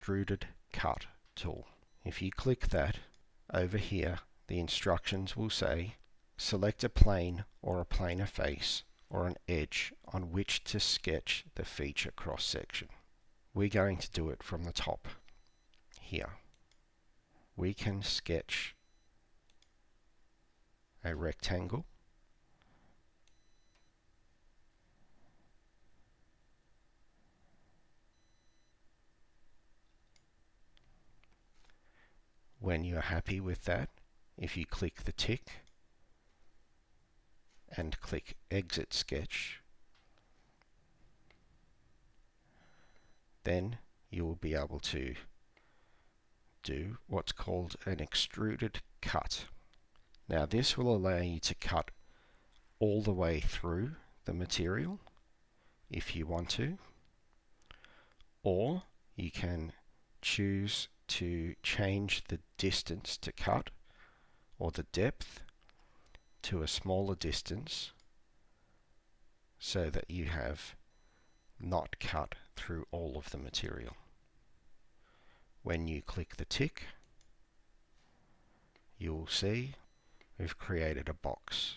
Extruded Cut tool. If you click that, over here the instructions will say select a plane or a planar face or an edge on which to sketch the feature cross section. We're going to do it from the top here. We can sketch a rectangle, when you're happy with that, if you click the tick and click Exit Sketch, then you will be able to do what's called an extruded cut. Now this will allow you to cut all the way through the material if you want to, or you can choose to change the distance to cut or the depth to a smaller distance so that you have not cut through all of the material. When you click the tick, you will see we've created a box.